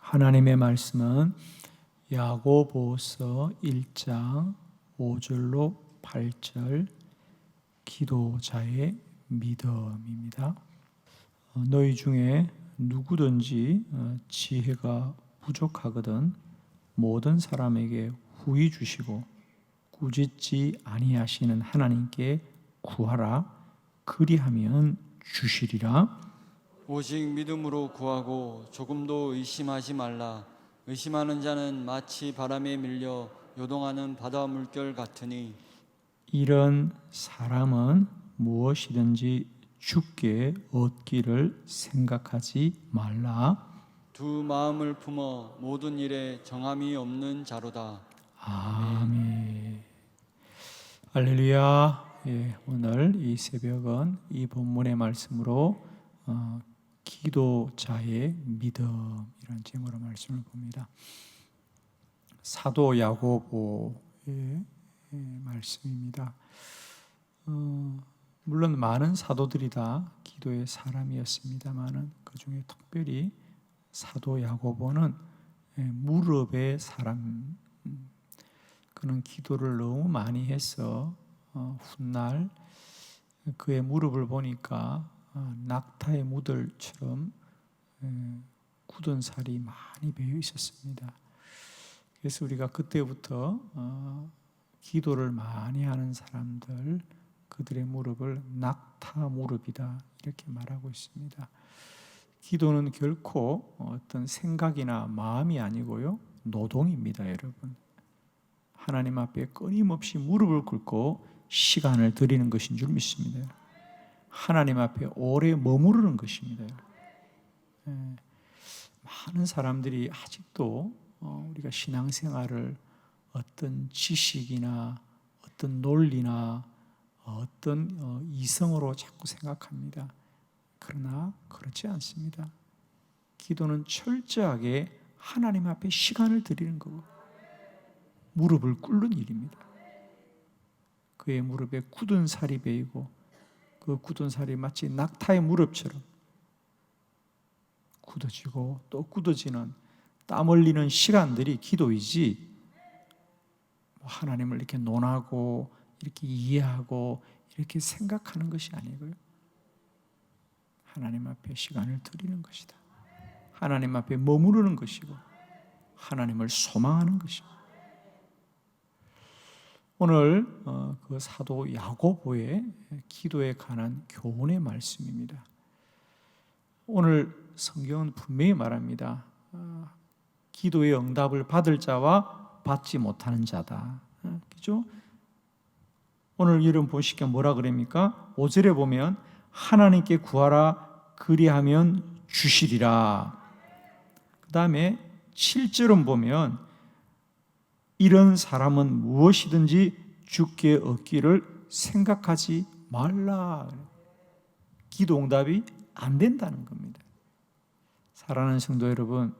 하나님의 말씀은 야고보서 1장 5절로 8절 기도자의 믿음입니다. 너희 중에 누구든지 지혜가 부족하거든 모든 사람에게 후히 주시고 꾸짖지 아니하시는 하나님께 구하라. 그리하면 주시리라. 오직 믿음으로 구하고 조금도 의심하지 말라. 의심하는 자는 마치 바람에 밀려 요동하는 바다 물결 같으니 이런 사람은 무엇이든지 주께 얻기를 생각하지 말라. 두 마음을 품어 모든 일에 정함이 없는 자로다. 아멘. 할렐루야. 오늘 이 새벽은 이 본문의 말씀으로 기도자의 믿음이라는 제목으로 말씀을 봅니다. 사도 야고보의 말씀입니다. 물론 많은 사도들이 다 기도의 사람이었습니다만은 그 중에 특별히 사도 야고보는 무릎의 사람. 그는 기도를 너무 많이 해서 훗날 그의 무릎을 보니까 낙타의 무들처럼 굳은 살이 많이 배어 있었습니다. 그래서 우리가 그때부터 기도를 많이 하는 사람들, 그들의 무릎을 낙타 무릎이다 이렇게 말하고 있습니다. 기도는 결코 어떤 생각이나 마음이 아니고요, 노동입니다, 여러분. 하나님 앞에 끊임없이 무릎을 꿇고 시간을 드리는 것인 줄 믿습니다. 하나님 앞에 오래 머무르는 것입니다. 많은 사람들이 아직도 우리가 신앙생활을 어떤 지식이나 어떤 논리나 어떤 이성으로 자꾸 생각합니다. 그러나 그렇지 않습니다. 기도는 철저하게 하나님 앞에 시간을 드리는 거고 무릎을 꿇는 일입니다. 그의 무릎에 굳은 살이 베이고 그 굳은 살이 마치 낙타의 무릎처럼 굳어지고 또 굳어지는 땀 흘리는 시간들이 기도이지, 하나님을 이렇게 논하고 이렇게 이해하고 이렇게 생각하는 것이 아니고요, 하나님 앞에 시간을 드리는 것이다. 하나님 앞에 머무르는 것이고 하나님을 소망하는 것입니다. 오늘 그 사도 야고보의 기도에 관한 교훈의 말씀입니다. 오늘 성경은 분명히 말합니다. 기도의 응답을 받을 자와 받지 못하는 자다. 그죠? 오늘 이런 보시니까 뭐라 그럽니까? 5절에 보면 하나님께 구하라. 그리하면 주시리라. 그 다음에 7절은 보면 이런 사람은 무엇이든지 주께 얻기를 생각하지 말라. 기도 응답이 안 된다는 겁니다. 사랑하는 성도 여러분,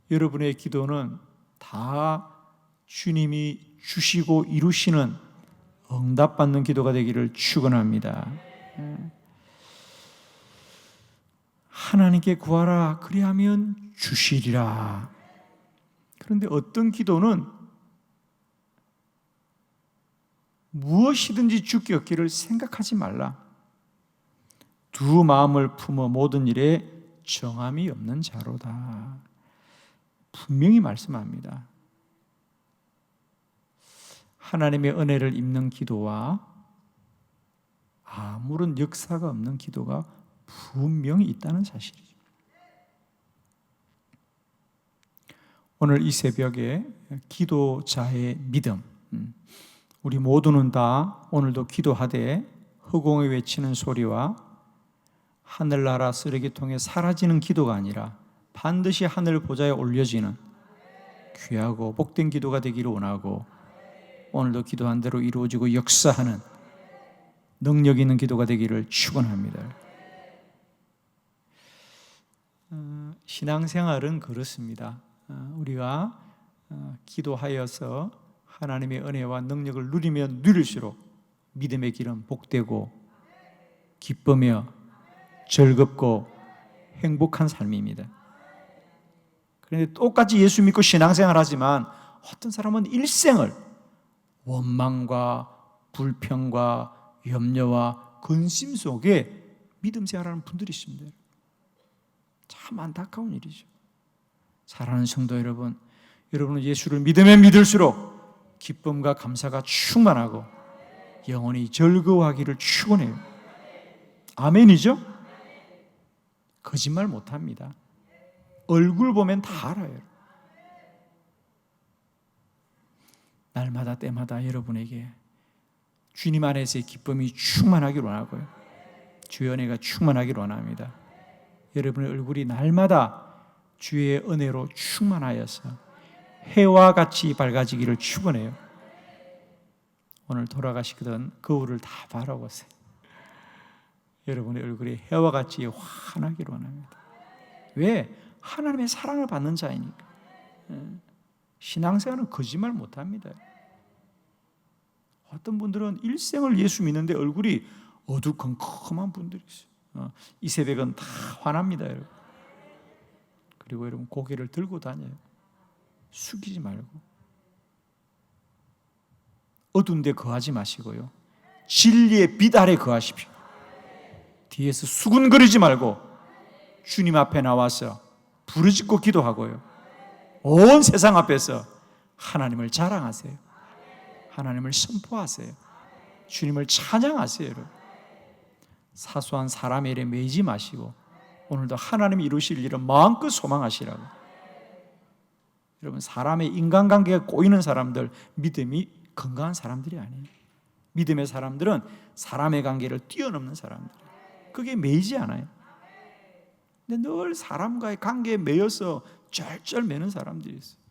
여러분의 기도는 다 주님이 주시고 이루시는 응답받는 기도가 되기를 축원합니다. 하나님께 구하라. 그리하면 주시리라. 그런데 어떤 기도는 무엇이든지 주께 얻기를 생각하지 말라. 두 마음을 품어 모든 일에 정함이 없는 자로다. 분명히 말씀합니다. 하나님의 은혜를 입는 기도와 아무런 역사가 없는 기도가 분명히 있다는 사실이죠. 오늘 이 새벽에 기도자의 믿음, 우리 모두는 다 오늘도 기도하되 허공에 외치는 소리와 하늘나라 쓰레기통에 사라지는 기도가 아니라 반드시 하늘 보좌에 올려지는 귀하고 복된 기도가 되기를 원하고, 오늘도 기도한 대로 이루어지고 역사하는 능력 있는 기도가 되기를 축원합니다. 신앙생활은 그렇습니다. 우리가 기도하여서 하나님의 은혜와 능력을 누리면 누릴수록 믿음의 길은 복되고 기쁘며 즐겁고 행복한 삶입니다. 그런데 똑같이 예수 믿고 신앙생활 하지만 어떤 사람은 일생을 원망과 불평과 염려와 근심 속에 믿음 생활하는 분들이 있습니다. 참 안타까운 일이죠. 사랑하는 성도 여러분, 여러분은 예수를 믿으면 믿을수록 기쁨과 감사가 충만하고 영원히 즐거워하기를 축원해요. 아멘이죠? 거짓말 못합니다. 얼굴 보면 다 알아요. 날마다 때마다 여러분에게 주님 안에서의 기쁨이 충만하기를 원하고요, 주의 은혜가 충만하기를 원합니다. 여러분의 얼굴이 날마다 주의 은혜로 충만하여서 해와 같이 밝아지기를 축원해요. 오늘 돌아가시거든 거울을 다 바라보세요. 여러분의 얼굴이 해와 같이 환하기를 원합니다. 왜? 하나님의 사랑을 받는 자이니까. 신앙생활은 거짓말 못합니다. 어떤 분들은 일생을 예수 믿는데 얼굴이 어두컴컴한 분들이 있어요. 이 새벽은 다 화납니다, 여러분. 그리고 여러분 고개를 들고 다녀요. 숙이지 말고. 어두운 데 거하지 마시고요, 진리의 빛 아래 거하십시오. 뒤에서 수군거리지 말고 주님 앞에 나와서 부르짖고 기도하고요, 온 세상 앞에서 하나님을 자랑하세요. 하나님을 선포하세요. 주님을 찬양하세요. 여러분. 사소한 사람의 일에 매이지 마시고 오늘도 하나님이 이루실 일을 마음껏 소망하시라고. 여러분, 사람의 인간관계가 꼬이는 사람들, 믿음이 건강한 사람들이 아니에요. 믿음의 사람들은 사람의 관계를 뛰어넘는 사람들이에요. 그게 매이지 않아요. 근데 늘 사람과의 관계에 매여서 쩔쩔 매는 사람들이 있어요.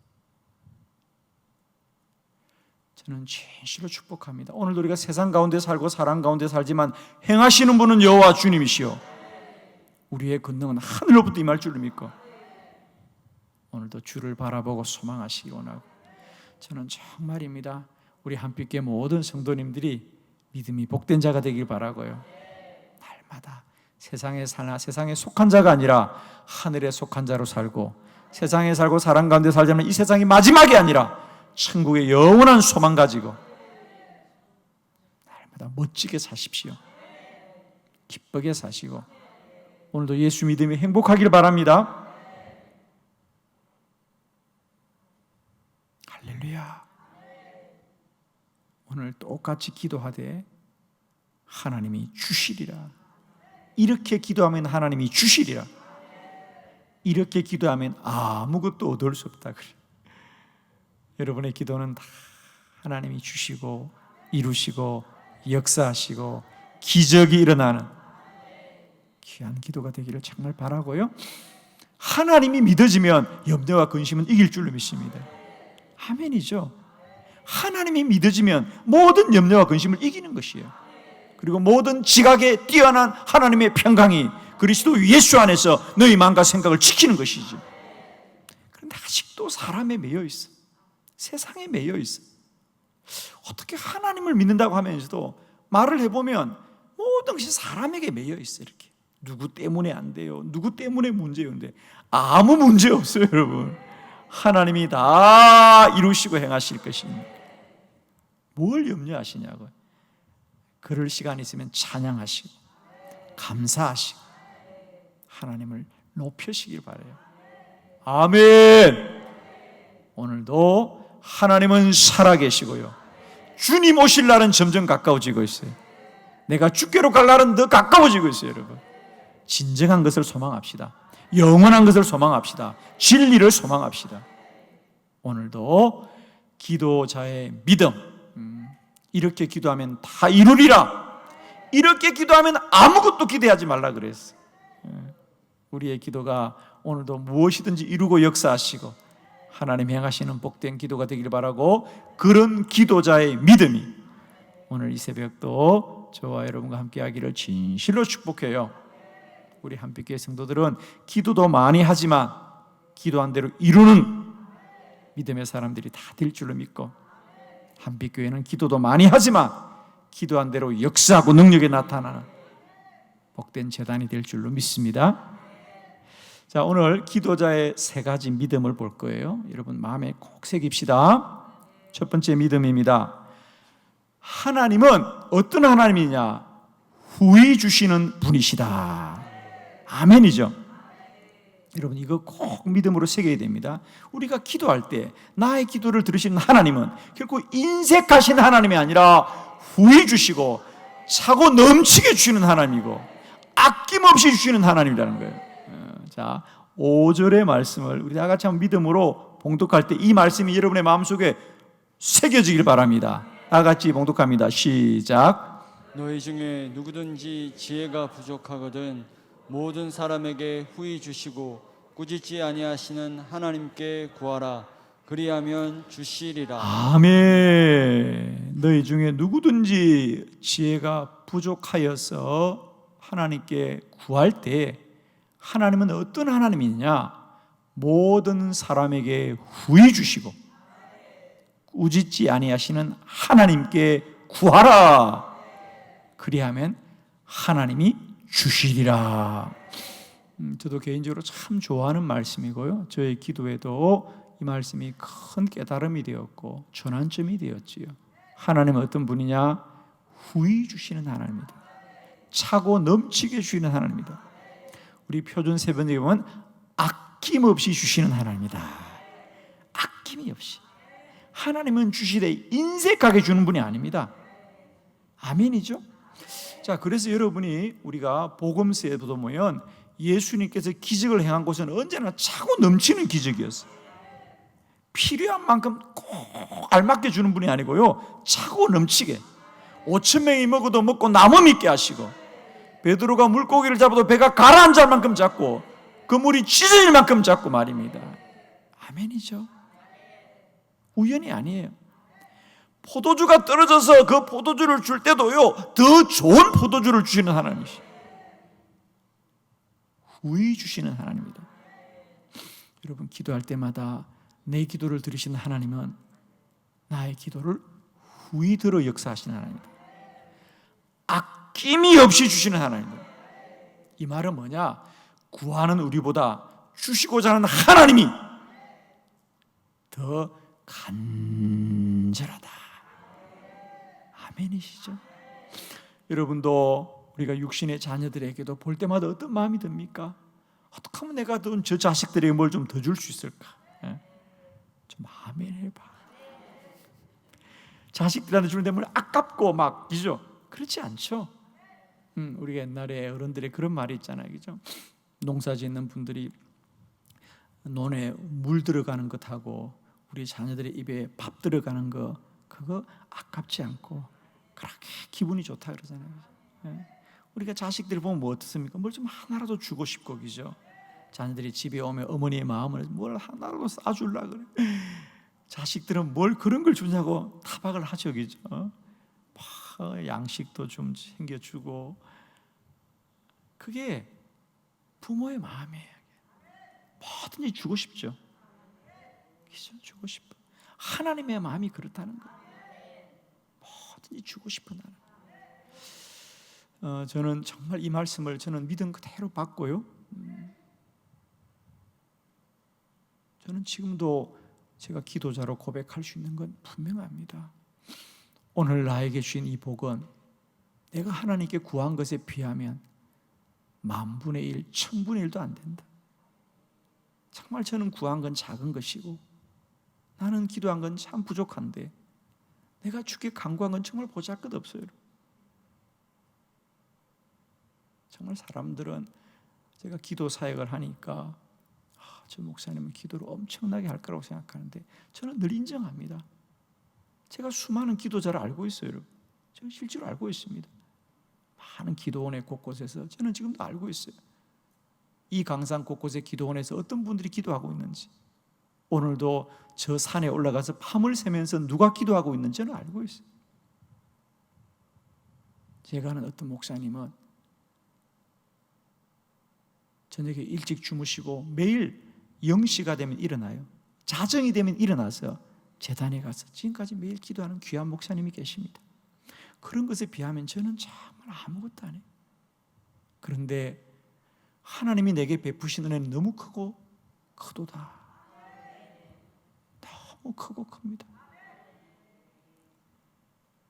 저는 진실로 축복합니다. 오늘도 우리가 세상 가운데 살고 사람 가운데 살지만 행하시는 분은 여호와 주님이시오. 우리의 권능은 하늘로부터 임할 줄로 믿고 오늘도 주를 바라보고 소망하시기 원하고, 저는 정말입니다, 우리 한빛교회 모든 성도님들이 믿음이 복된 자가 되길 바라고요, 날마다 세상에 살나 세상에 속한 자가 아니라 하늘에 속한 자로 살고, 세상에 살고 사람 가운데 살자면 이 세상이 마지막이 아니라 천국의 영원한 소망 가지고 날마다 멋지게 사십시오. 기쁘게 사시고 오늘도 예수 믿음이 행복하길 바랍니다. 할렐루야. 오늘 똑같이 기도하되 하나님이 주시리라. 이렇게 기도하면 하나님이 주시리라. 이렇게 기도하면 아무것도 얻을 수 없다 그래. 여러분의 기도는 다 하나님이 주시고 이루시고 역사하시고 기적이 일어나는 귀한 기도가 되기를 정말 바라고요, 하나님이 믿어지면 염려와 근심은 이길 줄로 믿습니다. 아멘이죠. 하나님이 믿어지면 모든 염려와 근심을 이기는 것이에요. 그리고 모든 지각에 뛰어난 하나님의 평강이 그리스도 예수 안에서 너희 마음과 생각을 지키는 것이지. 그런데 아직도 사람에 매여 있어. 세상에 매여 있어. 어떻게 하나님을 믿는다고 하면서도 말을 해보면 모든 것이 사람에게 매여 있어. 이렇게 누구 때문에 안 돼요, 누구 때문에 문제인데 아무 문제 없어요. 여러분, 하나님이 다 이루시고 행하실 것입니다. 뭘 염려하시냐고요. 그럴 시간이 있으면 찬양하시고 감사하시고 하나님을 높이시길 바라요. 아멘. 오늘도 하나님은 살아계시고요, 주님 오실 날은 점점 가까워지고 있어요. 내가 주께로 갈 날은 더 가까워지고 있어요. 여러분, 진정한 것을 소망합시다. 영원한 것을 소망합시다. 진리를 소망합시다. 오늘도 기도자의 믿음, 이렇게 기도하면 다 이루리라. 이렇게 기도하면 아무것도 기대하지 말라 그랬어. 우리의 기도가 오늘도 무엇이든지 이루고 역사하시고 하나님 행하시는 복된 기도가 되기를 바라고, 그런 기도자의 믿음이 오늘 이 새벽도 저와 여러분과 함께 하기를 진실로 축복해요. 우리 한빛교회 성도들은 기도도 많이 하지만 기도한 대로 이루는 믿음의 사람들이 다 될 줄로 믿고, 한빛교회는 기도도 많이 하지만 기도한 대로 역사하고 능력이 나타나는 복된 재단이 될 줄로 믿습니다. 자, 오늘 기도자의 세 가지 믿음을 볼 거예요. 여러분 마음에 꼭 새깁시다. 첫 번째 믿음입니다. 하나님은 어떤 하나님이냐? 후히 주시는 분이시다. 아멘이죠. 여러분 이거 꼭 믿음으로 새겨야 됩니다. 우리가 기도할 때 나의 기도를 들으시는 하나님은 결코 인색하신 하나님이 아니라 후히 주시고 차고 넘치게 주시는 하나님이고 아낌없이 주시는 하나님이라는 거예요. 자, 5절의 말씀을 우리 다 같이 한번 믿음으로 봉독할 때 이 말씀이 여러분의 마음속에 새겨지길 바랍니다. 다 같이 봉독합니다. 시작. 너희 중에 누구든지 지혜가 부족하거든 모든 사람에게 후히 주시고 꾸짖지 아니하시는 하나님께 구하라. 그리하면 주시리라. 아멘. 너희 중에 누구든지 지혜가 부족하여서 하나님께 구할 때 하나님은 어떤 하나님이냐? 모든 사람에게 후히 주시고 꾸짖지 아니하시는 하나님께 구하라. 그리하면 하나님이 주시리라. 저도 개인적으로 참 좋아하는 말씀이고요. 저의 기도에도 이 말씀이 큰 깨달음이 되었고 전환점이 되었지요. 하나님은 어떤 분이냐? 후히 주시는 하나님입니다. 차고 넘치게 주시는 하나님입니다. 우리 표준 세번역에 보면 아낌없이 주시는 하나님이다. 아낌이 없이. 하나님은 주시되 인색하게 주는 분이 아닙니다. 아멘이죠? 자, 그래서 여러분이 우리가 복음서에도 보면 예수님께서 기적을 행한 곳은 언제나 차고 넘치는 기적이었어요. 필요한 만큼 꼭 알맞게 주는 분이 아니고요, 차고 넘치게 5,000명이 먹어도 먹고 남음 있게 하시고, 베드로가 물고기를 잡아도 배가 가라앉을 만큼 잡고 그 물이 찢어질 만큼 잡고 말입니다. 아멘이죠. 우연이 아니에요. 포도주가 떨어져서 그 포도주를 줄 때도요, 더 좋은 포도주를 주시는 하나님이시죠. 후히 주시는 하나님입니다. 여러분 기도할 때마다 내 기도를 들으시는 하나님은 나의 기도를 후히 들어 역사하시는 하나님입니다. 아낌이 없이 주시는 하나님입니다. 이 말은 뭐냐? 구하는 우리보다 주시고자 하는 하나님이 더 간절하다. 아멘이시죠? 여러분도 우리가 육신의 자녀들에게도 볼 때마다 어떤 마음이 듭니까? 어떻게 하면 내가 저 자식들에게 뭘 좀 더 줄 수 있을까? 좀 아멘 해봐. 자식들한테 주는데 뭘 아깝고 막 그죠? 그렇지 않죠? 우리가 옛날에 어른들의 그런 말이 있잖아요, 그죠? 농사 짓는 분들이 논에 물 들어가는 것하고 우리 자녀들의 입에 밥 들어가는 거, 그거 아깝지 않고 그렇게 기분이 좋다 그러잖아요. 우리가 자식들 보면 뭐 어떻습니까? 뭘 좀 하나라도 주고 싶고, 그죠? 자녀들이 집에 오면 어머니의 마음을 뭘 하나라도 싸주려고 그래. 자식들은 뭘 그런 걸 주냐고 타박을 하죠, 그죠? 양식도 좀 챙겨주고, 그게 부모의 마음이에요. 뭐든지 주고 싶죠. 그죠? 주고 싶어. 하나님의 마음이 그렇다는 거예요. 뭐든지 주고 싶은 하나님. 저는 정말 이 말씀을 저는 믿음 그대로 받고요. 저는 지금도 제가 기도자로 고백할 수 있는 건 분명합니다. 오늘 나에게 주신 이 복은 내가 하나님께 구한 것에 비하면 10,000분의 1, 1000분의 1도 안 된다. 정말 저는 구한 건 작은 것이고 나는 기도한 건 참 부족한데 내가 주께 간구한 건 정말 보잘것없어요. 정말 사람들은 제가 기도 사역을 하니까 저 목사님은 기도를 엄청나게 할 거라고 생각하는데 저는 늘 인정합니다. 제가 수많은 기도자를 알고 있어요, 여러분. 제가 실제로 알고 있습니다. 많은 기도원의 곳곳에서 저는 지금도 알고 있어요. 이 강산 곳곳의 기도원에서 어떤 분들이 기도하고 있는지, 오늘도 저 산에 올라가서 밤을 새면서 누가 기도하고 있는지 저는 알고 있어요. 제가 아는 어떤 목사님은 저녁에 일찍 주무시고 매일 0시가 되면 일어나요. 자정이 되면 일어나서 제단에 가서 지금까지 매일 기도하는 귀한 목사님이 계십니다. 그런 것에 비하면 저는 정말 아무것도 안 해요. 그런데 하나님이 내게 베푸신 은혜는 너무 크고 크도다. 너무 크고 큽니다.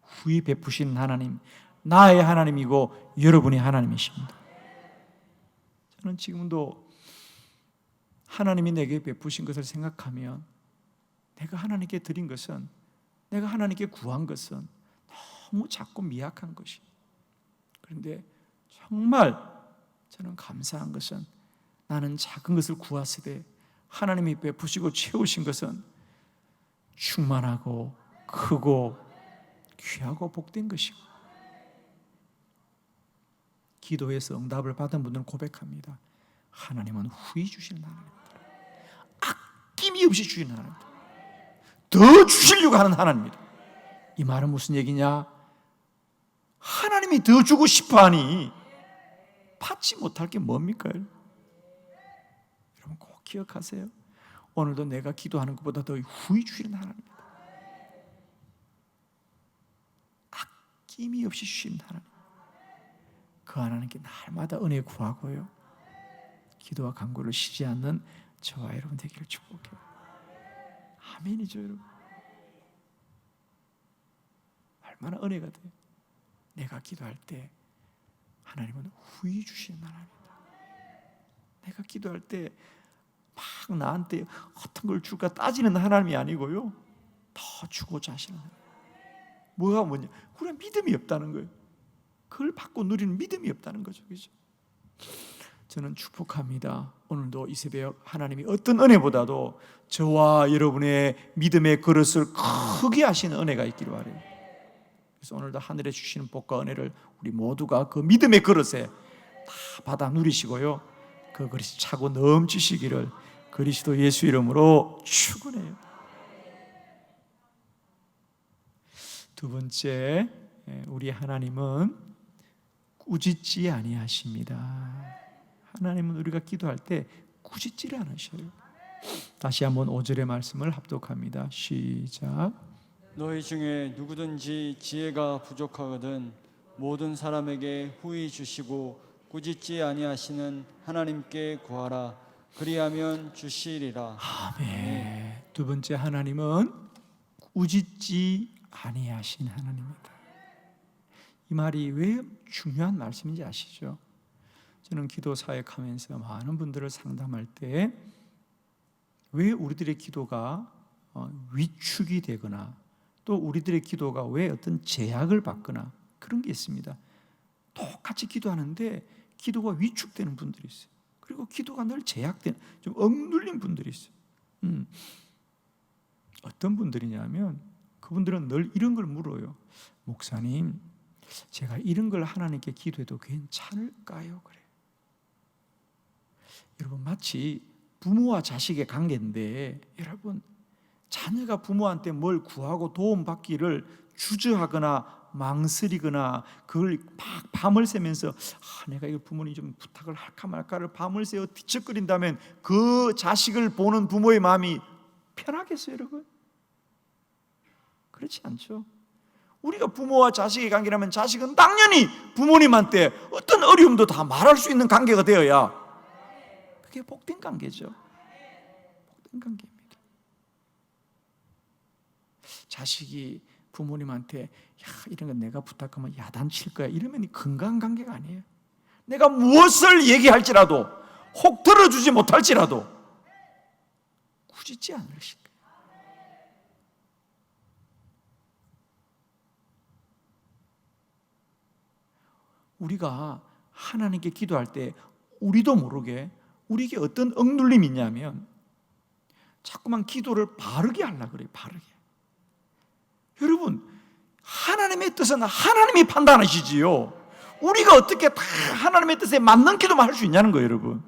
후히 베푸신 하나님, 나의 하나님이고 여러분의 하나님이십니다. 저는 지금도 하나님이 내게 베푸신 것을 생각하면, 내가 하나님께 드린 것은, 내가 하나님께 구한 것은 너무 작고 미약한 것이. 그런데 정말 저는 감사한 것은, 나는 작은 것을 구하시되 하나님이 베푸시고 채우신 것은 충만하고 크고 귀하고 복된 것이고, 기도에서 응답을 받은 분들은 고백합니다. 하나님은 후히 주시는 하나님입니다. 아낌이 없이 주시는 하나님입니다. 더 주시려고 하는 하나님입니다. 이 말은 무슨 얘기냐? 하나님이 더 주고 싶어하니 받지 못할 게 뭡니까? 여러분 꼭 기억하세요. 오늘도 내가 기도하는 것보다 더 후히 주시는 하나님입니다. 아낌이 없이 주시는 하나님. 그 하나님께 날마다 은혜 구하고요, 기도와 간구를 쉬지 않는 저와 여러분 되기를 축복해요. 아멘이죠, 여러분. 얼마나 은혜가 돼요. 내가 기도할 때 하나님은 후히 주시는 하나님입니다. 내가 기도할 때 막 나한테 어떤 걸 줄까 따지는 하나님이 아니고요, 더 주고자 하시는 하나님. 뭐가 뭐냐? 우리가 믿음이 없다는 거예요. 그걸 받고 누리는 믿음이 없다는 거죠. 그죠? 저는 축복합니다. 오늘도 이 새벽 하나님이 어떤 은혜보다도 저와 여러분의 믿음의 그릇을 크게 하시는 은혜가 있기를 바라요. 그래서 오늘도 하늘에 주시는 복과 은혜를 우리 모두가 그 믿음의 그릇에 다 받아 누리시고요, 그 그릇이 차고 넘치시기를 그리스도 예수 이름으로 축원해요. 두 번째, 우리 하나님은 꾸짖지 아니하십니다. 하나님은 우리가 기도할 때 꾸짖지를 않으셔요. 다시 한번 5절의 말씀을 합독합니다. 시작. 너희 중에 누구든지 지혜가 부족하거든 모든 사람에게 후히 주시고 꾸짖지 아니하시는 하나님께 구하라. 그리하면 주시리라. 아멘. 두 번째, 하나님은 꾸짖지 아니하신 하나님입니다. 이 말이 왜 중요한 말씀인지 아시죠? 저는 기도 사역하면서 많은 분들을 상담할 때 왜 우리들의 기도가 위축이 되거나 또 우리들의 기도가 왜 어떤 제약을 받거나 그런 게 있습니다. 똑같이 기도하는데 기도가 위축되는 분들이 있어요. 그리고 기도가 늘 제약되는, 좀 억눌린 분들이 있어요. 어떤 분들이냐면 그분들은 늘 이런 걸 물어요. 목사님, 제가 이런 걸 하나님께 기도해도 괜찮을까요? 그래요. 여러분, 마치 부모와 자식의 관계인데, 여러분, 자녀가 부모한테 뭘 구하고 도움받기를 주저하거나 망설이거나 그걸 막 밤을 새면서 내가 이거 부모님 좀 부탁을 할까 말까를 밤을 새워 뒤척거린다면 그 자식을 보는 부모의 마음이 편하겠어요, 여러분? 그렇지 않죠. 우리가 부모와 자식의 관계라면 자식은 당연히 부모님한테 어떤 어려움도 다 말할 수 있는 관계가 되어야 그게 복된 관계죠. 복된 관계입니다. 자식이 부모님한테 이런 건 내가 부탁하면 야단칠 거야 이러면 건강한 관계가 아니에요. 내가 무엇을 얘기할지라도 혹 들어주지 못할지라도 꾸짖지 않으실 거예요. 우리가 하나님께 기도할 때 우리도 모르게 우리에게 어떤 억눌림이 있냐면 자꾸만 기도를 바르게 하려고 그래요. 바르게. 여러분, 하나님의 뜻은 하나님이 판단하시지요. 우리가 어떻게 다 하나님의 뜻에 맞는 기도만 할 수 있냐는 거예요, 여러분.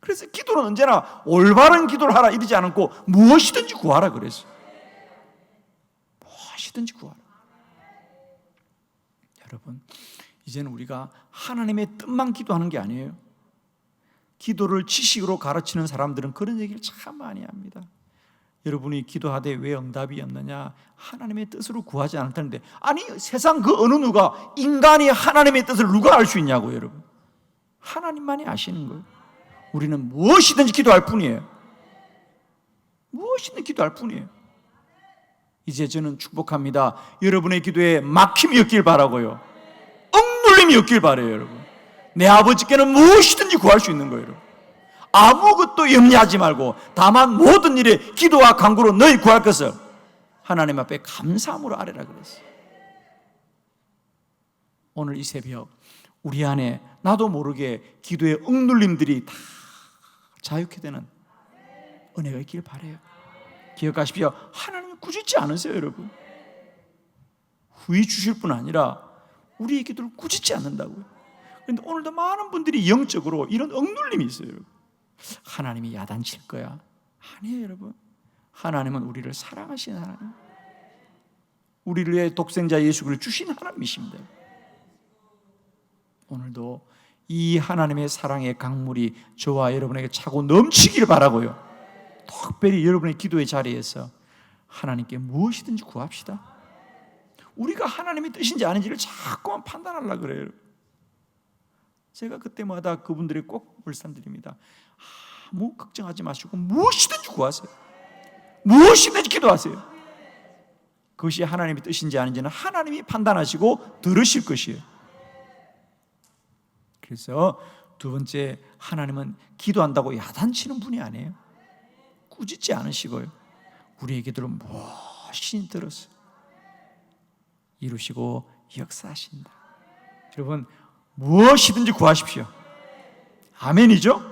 그래서 기도는 언제나 올바른 기도를 하라 이러지 않고 무엇이든지 구하라 그랬어요. 무엇이든지 구하라. 여러분, 이제는 우리가 하나님의 뜻만 기도하는 게 아니에요. 기도를 지식으로 가르치는 사람들은 그런 얘기를 참 많이 합니다. 여러분이 기도하되 왜 응답이 없느냐? 하나님의 뜻으로 구하지 않았다는데, 아니 세상 그 어느 누가 인간이 하나님의 뜻을 누가 알 수 있냐고. 여러분, 하나님만이 아시는 거예요. 우리는 무엇이든지 기도할 뿐이에요. 무엇이든 기도할 뿐이에요. 이제 저는 축복합니다. 여러분의 기도에 막힘이 없길 바라고요. 억눌림이 없길 바라요, 여러분. 내 아버지께는 무엇이든지 구할 수 있는 거예요, 여러분. 아무것도 염려하지 말고 다만 모든 일에 기도와 간구로 너희 구할 것을 하나님 앞에 감사함으로 아뢰라 그랬어요. 오늘 이 새벽 우리 안에 나도 모르게 기도의 억눌림들이 다 자유케 되는 은혜가 있길 바라요. 기억하십시오. 하나님은 꾸짖지 않으세요, 여러분. 후히 주실 뿐 아니라 우리의 기도를 꾸짖지 않는다고요. 그런데 오늘도 많은 분들이 영적으로 이런 억눌림이 있어요, 여러분. 하나님이 야단칠 거야. 아니에요, 여러분. 하나님은 우리를 사랑하시는 하나님, 우리를 위해 독생자 예수 그리스도를 주신 하나님이십니다. 오늘도 이 하나님의 사랑의 강물이 저와 여러분에게 차고 넘치기를 바라고요. 특별히 여러분의 기도의 자리에서 하나님께 무엇이든지 구합시다. 우리가 하나님의 뜻인지 아닌지를 자꾸만 판단하려고 그래요. 제가 그때마다 그분들이 꼭 말씀드립니다. 아무 걱정하지 마시고 무엇이든지 구하세요. 무엇이든지 기도하세요. 그것이 하나님의 뜻인지 아닌지는 하나님이 판단하시고 들으실 것이에요. 그래서 두 번째, 하나님은 기도한다고 야단치는 분이 아니에요. 꾸짖지 않으시고요. 우리의 기도를 무엇이든지 들어서 이루시고 역사하신다. 여러분, 무엇이든지 구하십시오. 아멘이죠?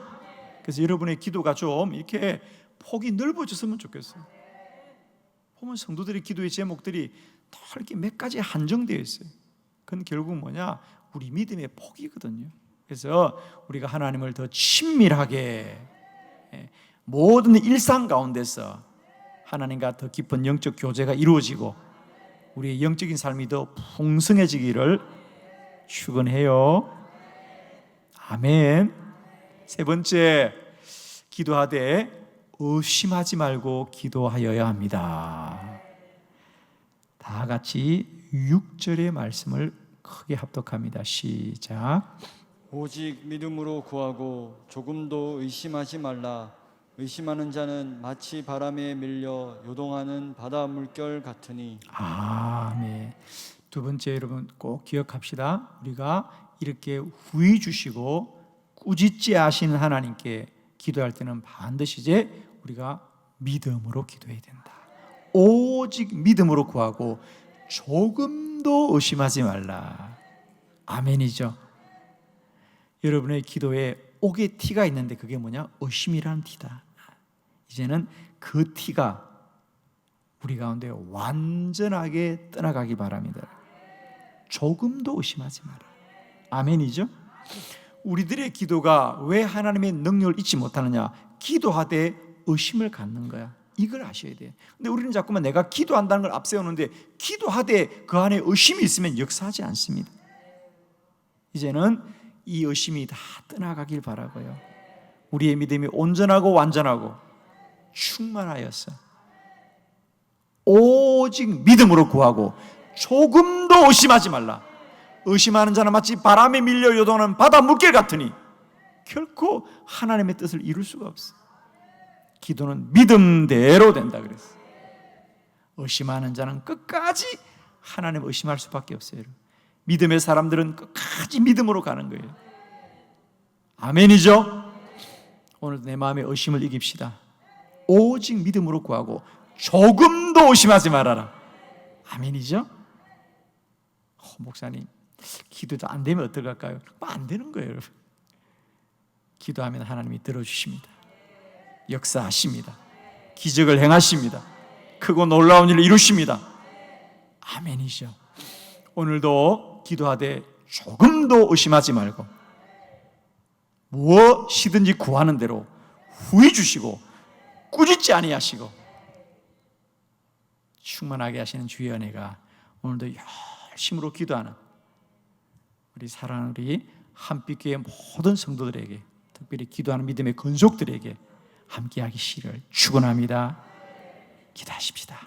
그래서 여러분의 기도가 좀 이렇게 폭이 넓어졌으면 좋겠어요. 보면 성도들의 기도의 제목들이 다 이렇게 몇 가지 한정되어 있어요. 그건 결국 뭐냐? 우리 믿음의 폭이거든요. 그래서 우리가 하나님을 더 친밀하게 모든 일상 가운데서 하나님과 더 깊은 영적 교제가 이루어지고 우리의 영적인 삶이 더 풍성해지기를 축원해요. 아멘. 세 번째, 기도하되 의심하지 말고 기도하여야 합니다. 다 같이 6절의 말씀을 크게 합독합니다. 시작. 오직 믿음으로 구하고 조금도 의심하지 말라. 의심하는 자는 마치 바람에 밀려 요동하는 바다 물결 같으니. 아멘. 두 번째, 여러분 꼭 기억합시다. 우리가 이렇게 후히 주시고 꾸짖지 하시는 하나님께 기도할 때는 반드시 이제 우리가 믿음으로 기도해야 된다. 오직 믿음으로 구하고 조금도 의심하지 말라. 아멘이죠. 여러분의 기도에 옥의 티가 있는데 그게 뭐냐? 의심이라는 티다. 이제는 그 티가 우리 가운데 완전하게 떠나가기 바랍니다. 조금도 의심하지 마라. 아멘이죠? 우리들의 기도가 왜 하나님의 능력을 잊지 못하느냐? 기도하되 의심을 갖는 거야. 이걸 아셔야 돼요. 근데 우리는 자꾸만 내가 기도한다는 걸 앞세우는데 기도하되 그 안에 의심이 있으면 역사하지 않습니다. 이제는 이 의심이 다 떠나가길 바라고요. 우리의 믿음이 온전하고 완전하고 충만하여서 오직 믿음으로 구하고 조금도 의심하지 말라. 의심하는 자는 마치 바람에 밀려 요동하는 바다 물결 같으니 결코 하나님의 뜻을 이룰 수가 없어. 기도는 믿음대로 된다 그랬어. 의심하는 자는 끝까지 하나님을 의심할 수밖에 없어요. 믿음의 사람들은 끝까지 믿음으로 가는 거예요. 아멘이죠? 오늘 내 마음의 의심을 이깁시다. 오직 믿음으로 구하고 조금도 의심하지 말아라. 아멘이죠? 목사님, 기도도 안 되면 어떡할까요? 안 되는 거예요, 여러분. 기도하면 하나님이 들어주십니다. 역사하십니다. 기적을 행하십니다. 크고 놀라운 일을 이루십니다. 아멘이죠. 오늘도 기도하되 조금도 의심하지 말고 무엇이든지 구하는 대로 후히 주시고 꾸짖지 아니하시고 충만하게 하시는 주의 은혜가 오늘도 열심으로 기도하는 우리 사랑하는 우리 한빛교회 모든 성도들에게, 특별히 기도하는 믿음의 건속들에게 함께하기 시를 축원합니다. 기도하십시다.